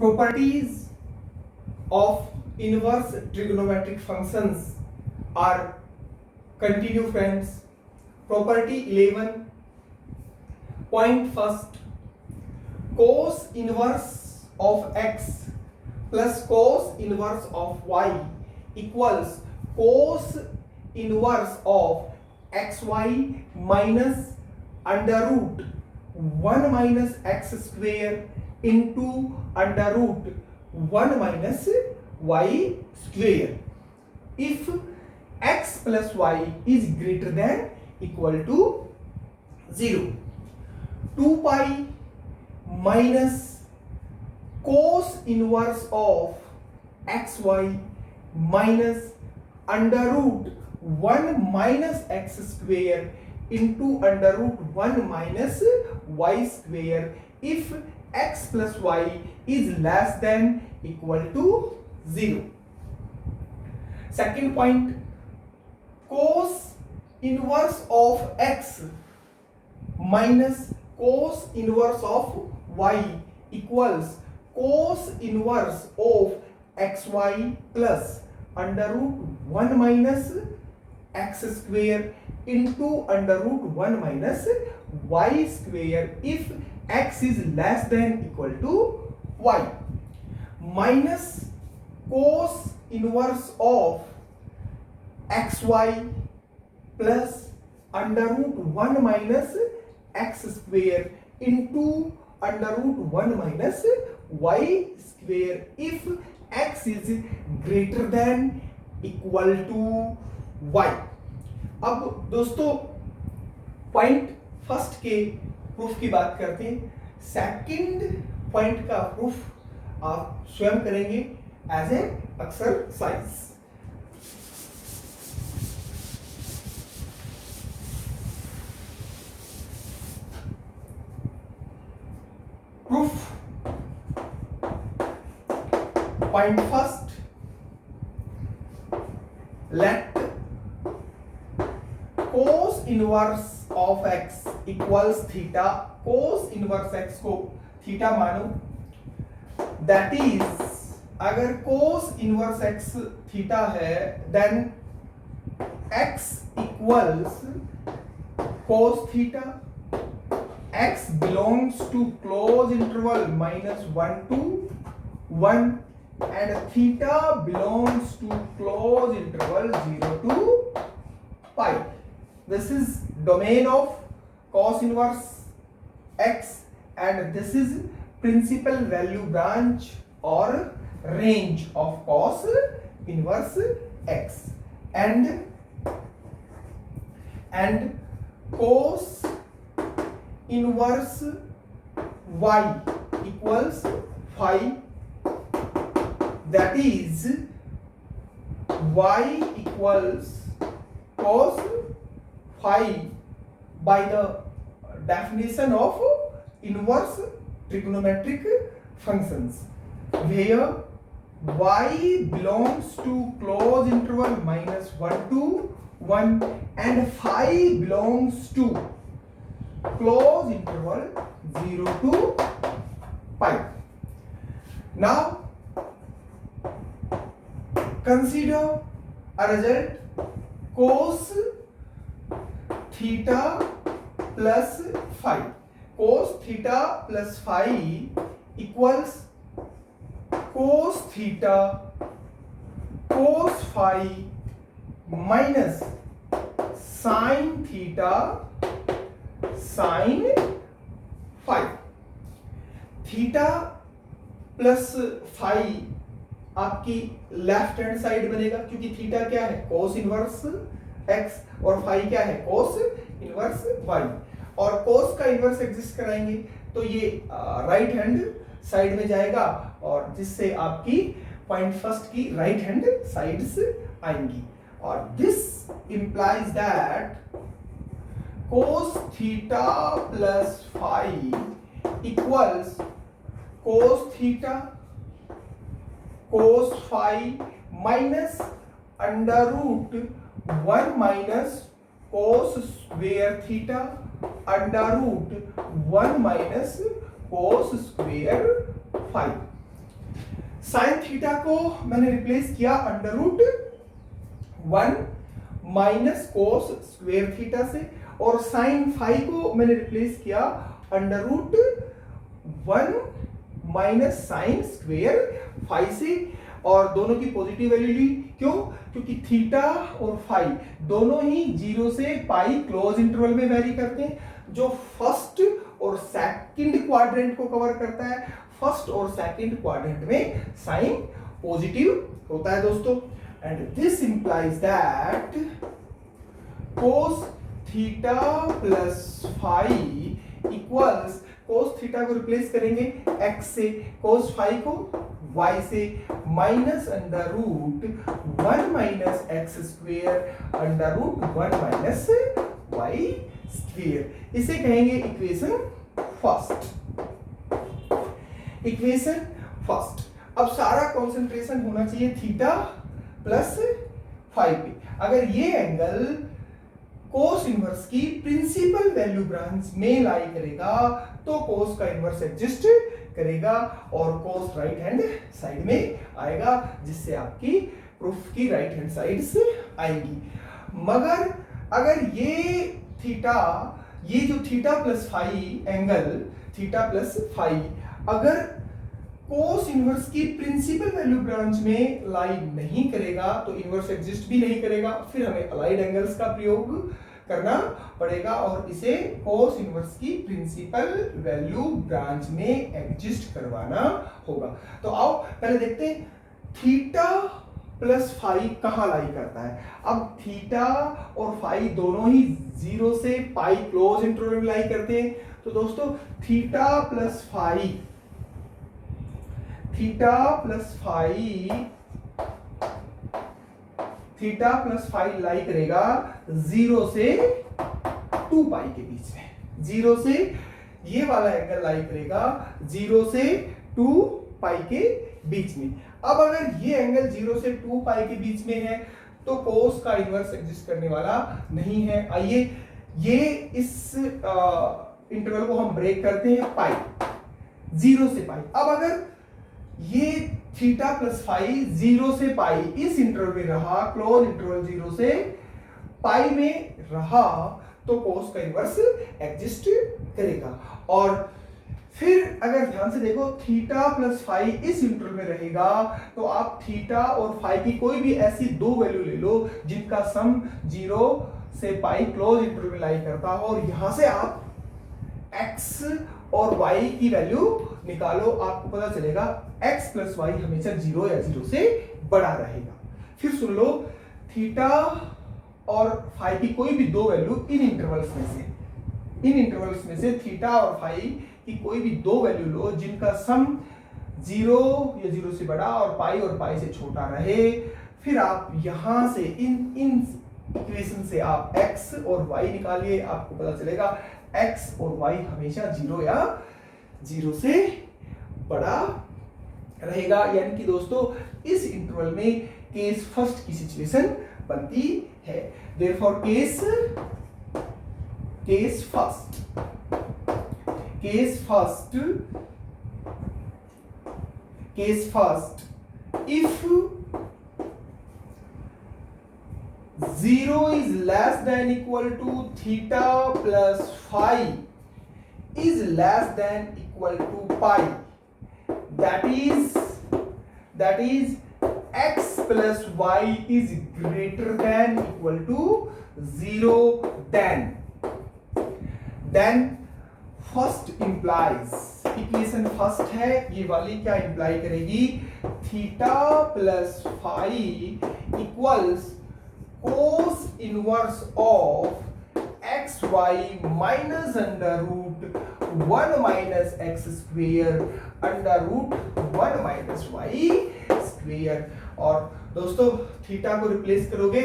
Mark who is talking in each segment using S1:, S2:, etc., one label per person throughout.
S1: Properties of inverse trigonometric functions are continue friends. Property 11. Point first. Cos inverse of x plus cos inverse of y equals cos inverse of xy minus under root 1 minus x square into under root 1 minus y square if x plus y is greater than equal to 0. 2 pi minus cos inverse of xy minus under root 1 minus x square into under root 1 minus y square if x plus y is less than equal to 0. Second point, cos inverse of x minus cos inverse of y equals cos inverse of xy plus under root 1 minus x square into under root 1 minus y square if x is less than equal to y minus cos inverse of xy plus under root 1 minus x square into under root 1 minus y square if x is greater than equal to y. अब दोस्तों point first के proof की बात करते हैं. Second point का proof आप स्वयं करेंगे as a exercise. Proof point first, let cos inverse of x equals theta. cos inverse x को थीटा मानो. that is अगर cos inverse x थीटा है then x equals cos theta. x belongs to close interval -1 to 1 and theta belongs to close interval 0 to pi. This is domain of cos inverse x and this is principal value branch or range of cos inverse x and cos inverse y equals phi. That is y equals cos phi by the definition of inverse trigonometric functions where y belongs to close interval -1 to 1 and phi belongs to close interval 0 to pi. Now consider a result cos theta plus phi. Cos theta plus phi equals cos theta cos phi minus sin theta sin phi. Theta plus phi आपकी left hand side बनेगा क्योंकि theta क्या है cos inverse x और phi क्या है cos inverse y और कोस का इनवर्स एग्जिस्ट कराएंगे तो ये राइट हैंड साइड में जाएगा और जिससे आपकी पॉइंट फर्स्ट की राइट हैंड साइड्स आएंगी और this implies that cos theta plus phi equals cos theta cos phi minus under root 1 minus cos square theta under root 1 minus cos square phi. Sine theta को मैंने replace किया under root 1 minus cos square theta से, और sine phi को मैंने replace किया under root 1 minus sine square phi से, और दोनों की पॉजिटिव वैल्यू ली। क्यों? क्योंकि थीटा और फाई दोनों ही 0 से पाई क्लोज इंटरवल में वेरी करते हैं, जो फर्स्ट और सेकंड क्वाड्रेंट को कवर करता है। फर्स्ट और सेकंड क्वाड्रेंट में साइन पॉजिटिव होता है दोस्तों, and this implies that cos theta plus phi equals, cos theta को रिप्लेस करेंगे x से, कोस फाई को y से, minus under root 1 minus x square under root 1 minus y square. इसे कहेंगे इक्वेशन फर्स्ट। Equation first. अब सारा concentration होना चाहिए थीटा प्लस फाई पे। अगर ये एंगल कोस इनवर्स की प्रिंसिपल वैल्यू ब्रांच में लाई करेगा तो कोस का इनवर्स एग्जिस्ट करेगा और कोस राइट हैंड साइड में आएगा, जिससे आपकी प्रूफ की राइट हैंड साइड से आएगी। मगर अगर ये थीटा, ये जो theta plus phi angle, theta plus phi अगर कोस इनवर्स की प्रिंसिपल वैल्यू ब्रांच में लाई नहीं करेगा तो इनवर्स एग्जिस्ट भी नहीं करेगा, फिर हमें अलाइड एंगल्स का प्रयोग करना पड़ेगा और इसे कोस इनवर्स की प्रिंसिपल वैल्यू ब्रांच में एग्जिस्ट करवाना होगा। तो आओ पहले देखते हैं थीटा प्लस फाई कहां लाई करता है। अब थीटा और फाई दोनों ही 0 से पाई क्लोज इंटरवल में लाई करते हैं। तो दोस्तों theta plus phi, theta plus phi, theta plus phi lie करेगा 0 से 2 पाई के बीच में। 0 से ये वाला एंगल लाई करेगा 0 से 2 पाई के बीच में। अब अगर ये एंगल 0 से 2 पाई के बीच में है तो कोस का इनवर्स एग्जिस्ट करने वाला नहीं है। आइए ये इस इंटरवल को हम ब्रेक करते हैं पाई, 0 से पाई। अब अगर ये थीटा प्लस फाई 0 से पाई इस इंटरवल में रहा, क्लोज इंटरवल 0 से पाई में रहा, तो कोस का इनवर्स एग्जिस्ट करेगा। और फिर अगर ध्यान से देखो थीटा प्लस फाई इस इंटरवल में रहेगा तो आप थीटा और फाई की कोई भी ऐसी दो वैल्यू ले लो जिनका सम 0 से पाई क्लोज इंटरवल में लाई करता हो, और यहां से आप x और y की वैल्यू निकालो। आपको पता चलेगा x प्लस वाई हमेशा 0 या 0 से बड़ा रहेगा। फिर सुन लो थीटा और फाई की कोई भी दो वैल्यू इन इंटरवल्स में से थीटा और फाई की कोई भी दो वैल्यू लो जिनका सम 0 या 0 से बड़ा और पाई से छोटा रहे। फिर आप यहां से इन इक्वेशन से आप x और y निकालिए। आपको पता चलेगा x और y हमेशा 0 या 0 से बड़ा रहेगा। यानी कि दोस्तों इस इंटरवल में केस फर्स्ट की सिचुएशन बनती है। Therefore case first if 0 is less than equal to theta plus phi is less than equal to pi, that is x plus y is greater than equal to 0, then first implies, equation first है ये वाली, क्या imply करेगी? Theta plus phi equals cos inverse of x y minus under root 1 minus x square under root 1 minus y square. और दोस्तों theta को replace करोगे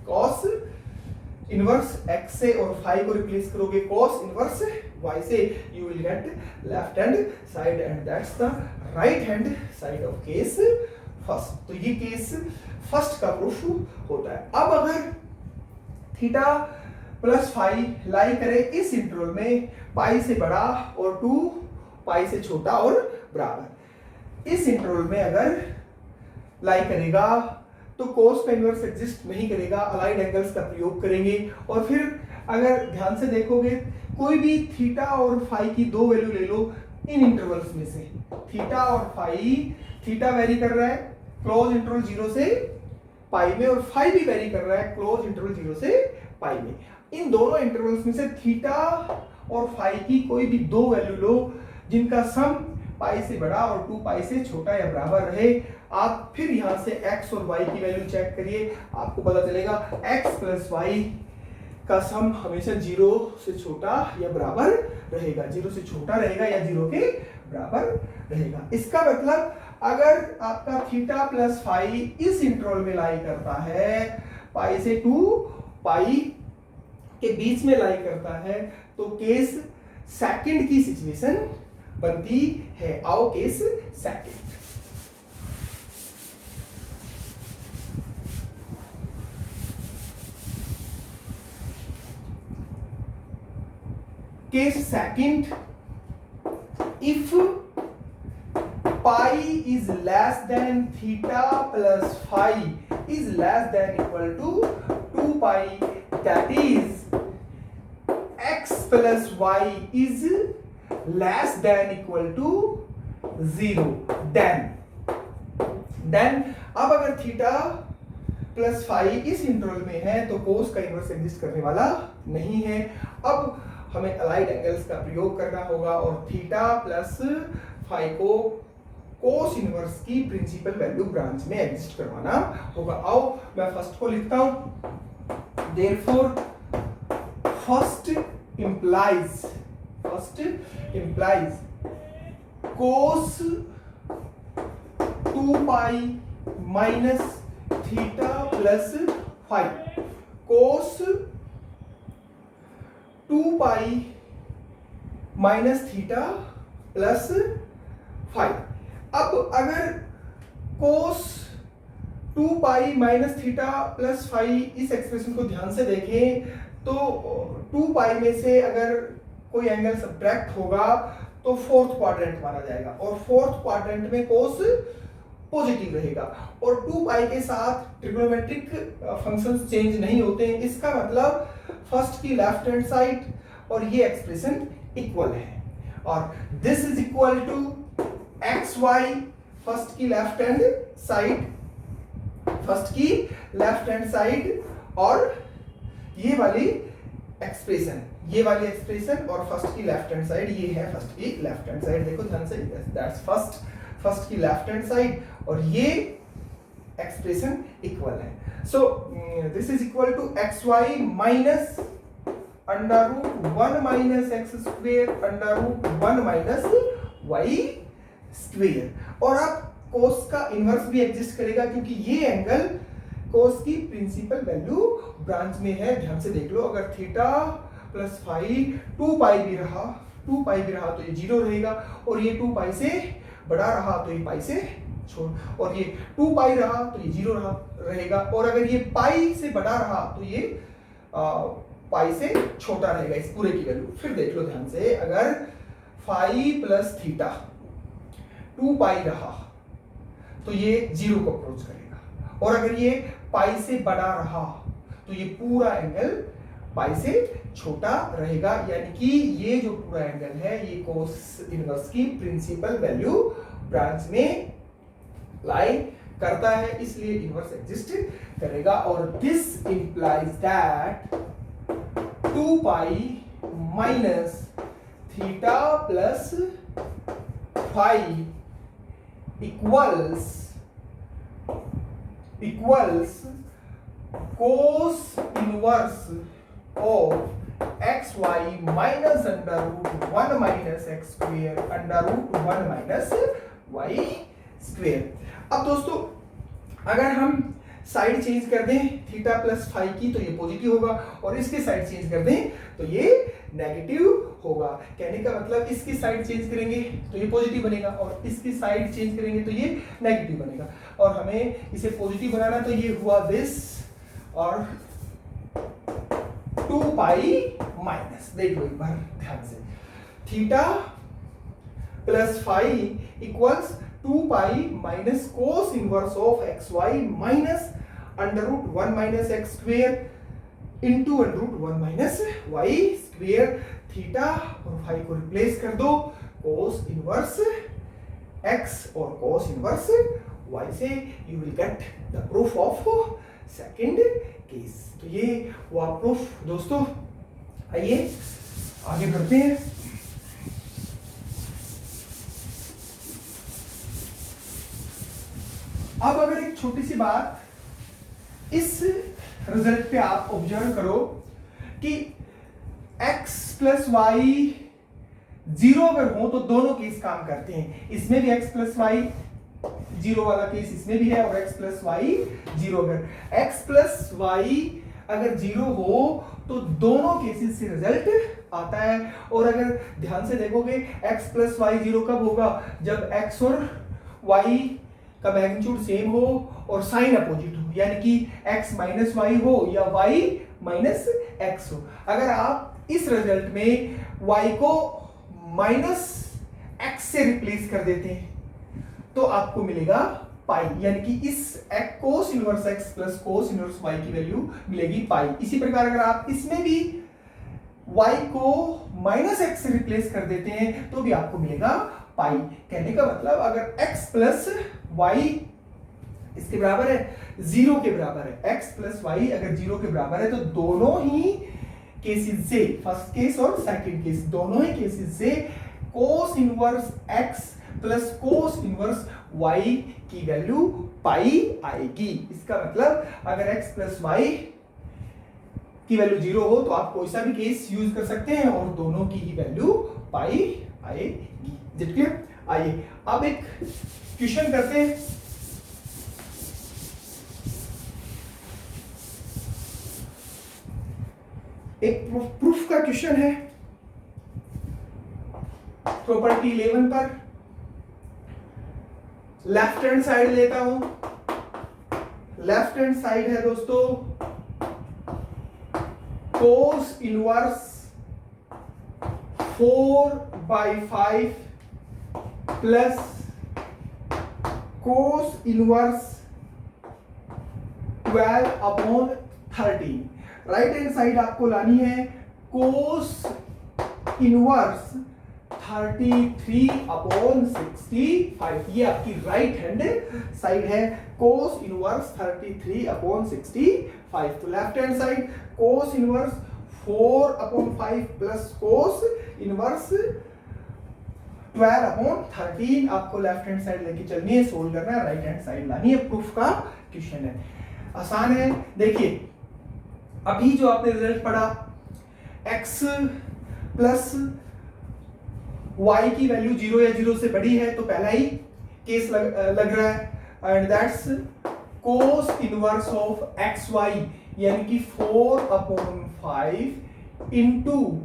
S1: cos inverse x से और फाई को रिप्लेस करोगे कॉस इनवर्स y से, you will gate left hand side and that's the right hand side of case first. तो ये केस फर्स्ट का प्रूफ होता है। अब अगर थीटा प्लस फाई लाई करे इस इंटरवल में पाई से बड़ा और 2 पाई से छोटा और बराबर, इस इंटरवल में अगर लाई करेगा तो कोस का इनवर्स एग्जिस्ट नहीं करेगा, अलाइड एंगल्स का प्रयोग करेंगे। और फिर अगर ध्यान से देखोगे कोई भी थीटा और फाई की दो वैल्यू ले लो इन इंटरवल्स में से, थीटा और फाई, थीटा वेरी कर रहा है क्लोज इंटरवल 0 से पाई में और फाई भी वेरी कर रहा है क्लोज इंटरवल 0 से पाई में। इन दोनों इंटरवल्स में से थीटा और फाई की कोई भी दो वैल्यू लो जिनका सम पाई से बड़ा और 2 पाई से छोटा या बराबर रहे। आप फिर यहां से x और y की वैल्यू चेक करिए, आपको पता चलेगा x प्लस वाई का सम हमेशा 0 से छोटा या बराबर रहेगा, 0 से छोटा रहेगा या 0 के बराबर रहेगा। इसका मतलब अगर आपका थीटा प्लस फाई इस इंटरवल में लाई करता है, पाई से 2 पाई के बीच में लाई करता है, तो केस सेकंड की सिचुएशन बनती है। आओ case second. Case second, if pi is less than theta plus phi is less than equal to 2 pi, that is x plus y is less than equal to 0, then अब अगर theta plus phi इस interval में है तो कोस का inverse exist करने वाला नहीं है। अब हमें अलाइड एंगल्स का प्रयोग करना होगा और थीटा प्लस फाई को कोस इनवर्स की प्रिंसिपल वैल्यू ब्रांच में एग्जिस्ट करवाना होगा। आओ मैं फर्स्ट को लिखता हूं। Therefore first implies cos 2 pi minus theta plus phi, cos 2 pi minus theta plus phi. अब अगर cos 2 pi minus theta plus phi इस एक्सप्रेशन को ध्यान से देखें तो 2 पाई में से अगर कोई एंगल सब्ट्रैक्ट होगा तो फोर्थ क्वाड्रेंट माना जाएगा और फोर्थ क्वाड्रेंट में कोस पॉजिटिव रहेगा और 2 पाई के साथ ट्रिग्नोमेट्रिक फंक्शंस चेंज नहीं होते हैं। इसका मतलब फर्स्ट की लेफ्ट हैंड साइड और ये एक्सप्रेशन इक्वल है और this is equal to x y, first की लेफ्ट हैंड साइड और ये वाली एक्सप्रेशन और फर्स्ट की लेफ्ट हैंड साइड, ये है फर्स्ट की लेफ्ट हैंड साइड। देखो ध्यान से, दैट्स फर्स्ट की लेफ्ट हैंड साइड और ये एक्सप्रेशन इक्वल है। So this is equal to x y minus under root 1 minus x square under root 1 minus y square. और अब कोस का इनवर्स भी एग्जिस्ट करेगा क्योंकि ये एंगल कोस की प्रिंसिपल वैल्यू ब्रांच में है। ध्यान से देख लो, अगर थीटा प्लस फाई 2 पाई भी रहा तो ये 0 रहेगा और ये 2 पाई से बड़ा रहा तो ये पाई से छोड़, और ये 2 पाई रहा तो ये 0 रहेगा और अगर ये पाई से बड़ा रहा तो ये पाई से छोटा रहेगा इस पूरे की वैल्यू। फिर देख लो ध्यान से, अगर फाई प्लस थीटा 2 पाई रहा तो ये 0 को अप्रोच करेगा और अगर ये पाई से बड़ा रहा तो ये पूरा एंगल पाई से छोटा रहेगा, यानी कि ये जो पूरा एंगल है ये कोस इनवर्स की प्रिंसिपल वैल्यू ब्रांच में लाई करता है, इसलिए इनवर्स एग्जिस्ट करेगा। और this implies that 2 pi minus theta plus phi equals cos inverse of x y minus under root 1 minus x square under root 1 minus y square. अब दोस्तों अगर हम साइड चेंज कर दें थीटा प्लस फाई की तो ये पॉजिटिव होगा और इसकी साइड चेंज कर दें तो ये नेगेटिव होगा। कहने का मतलब इसकी साइड चेंज करेंगे तो ये पॉजिटिव बनेगा और इसकी साइड चेंज करेंगे तो ये नेगेटिव बनेगा और हमें इसे पॉजिटिव बनाना तो ये हुआ दिस और 2 पाई माइनस, देख लो एक बार ध्यान से, theta plus phi equals 2 pi minus cos inverse of x y minus under root 1 minus x square into under root 1 minus y square. Theta और फाई को रिप्लेस कर दो, कोस इनवर्स एक्स और कोस इनवर्स वाई से you will get the proof of second case. तो ये वो proof दोस्तों। आइए आगे बढ़ते हैं। अब अगर एक छोटी सी बात इस रिजल्ट पे आप ऑब्जर्व करो कि x प्लस वाई जीरो अगर हो तो दोनों केस काम करते हैं। इसमें भी x प्लस वाई जीरो वाला केस इसमें भी है, और x प्लस वाई जीरो, अगर x प्लस वाई अगर जीरो हो तो दोनों केसेस से रिजल्ट आता है। और अगर ध्यान से देखोगे x प्लस वाई जीरो कब होगा, जब x और y का मैग्नीट्यूड सेम हो और साइन अपोजिट हो, यानी कि x माइनस वाई हो या y माइनस x हो। अगर आप इस रिजल्ट में y को माइनस x से रिप्लेस कर देते हैं तो आपको मिलेगा पाई, यानी कि इस कोस inverse x plus cos inverse y की वैल्यू मिलेगी पाई। इसी प्रकार अगर आप इसमें भी y को माइनस x से रिप्लेस कर देते हैं तो भी आपको मिलेगा पाई। कहने का मतलब अगर x प्लस y इसके बराबर है, जीरो के बराबर है, x प्लस वाई अगर जीरो के बराबर है तो दोनों ही केसेस से, फर्स्ट केस और सेकंड केस, दोनों ही केसेस से कोस inverse x plus cos inverse y की वैल्यू पाई आएगी। इसका मतलब अगर x प्लस वाई की वैल्यू जीरो हो तो आप कोई सा भी केस यूज कर सकते हैं और दोनों की ही वैल्यू पाई आएगी। क्लियर? आइए अब एक क्वेश्चन करते हैं। एक प्रूफ का क्वेश्चन है प्रॉपर्टी 11 पर। लेफ्ट हैंड साइड लेता हूं, लेफ्ट हैंड साइड है दोस्तों cos inverse 4/5 plus cos inverse 12/13। Right hand side आपको लानी है कोस इनवर्स 33/65। ये आपकी राइट हैंड साइड है, कोस इनवर्स 33/65। तो left hand side cos inverse 4/5 plus cos inverse 12/13 आपको लेफ्ट हैंड साइड लेके चलनी है, सोल्व करना है, राइट हैंड साइड लानी है। प्रूफ का क्वेश्चन है, आसान है। देखिए अभी जो आपने रिजल्ट पढ़ा x प्लस y की वैल्यू जीरो या जीरो से बड़ी है तो पहला ही केस लग रहा है, and that's cos inverse of x y, यानी कि 4/5 into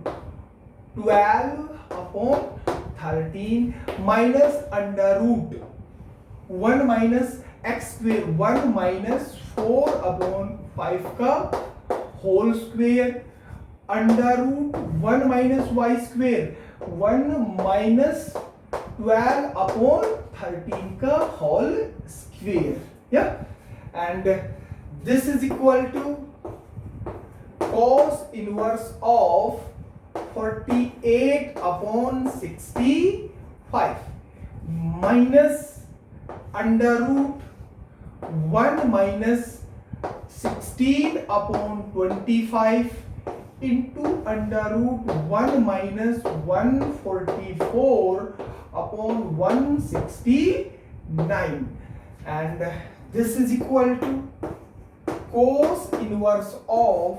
S1: 12/13 minus under root 1 minus x square 1 minus 4/5 का whole square under root 1 minus y square 1 minus 12/13 का होल स्क्वेयर, या and this is equal to cos inverse of 48/65 minus under root 1 minus 16/25 into under root 1 minus 144/169, and this is equal to cos inverse of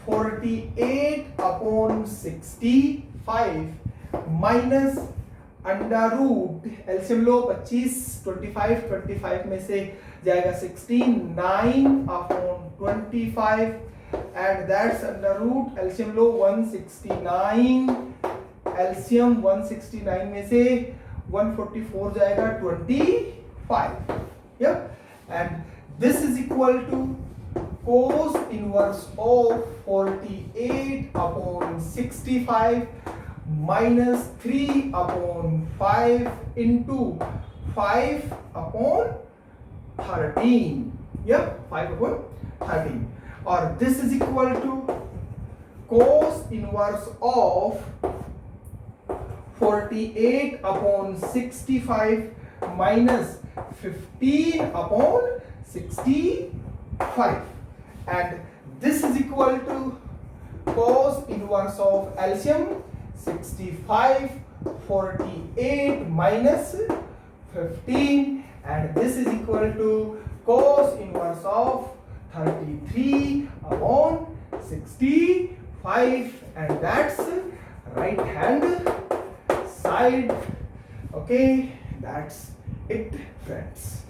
S1: 48/65 minus under root LCM लो 25 25 में से जाएगा 16 9/25 and that's under root LCM लो 169, LCM 169 में से 144 जाएगा 25, yeah, and this is equal to cos inverse of 48/65 minus 3/5 into 5 upon 13. Yeah, 5 upon 13. Or this is equal to cos inverse of 48 upon 65 minus 15 upon 65. And this is equal to cos inverse of LCM 65 48 minus 15, and this is equal to cos inverse of 33 upon 65, and that's right hand side. Okay, that's it, friends.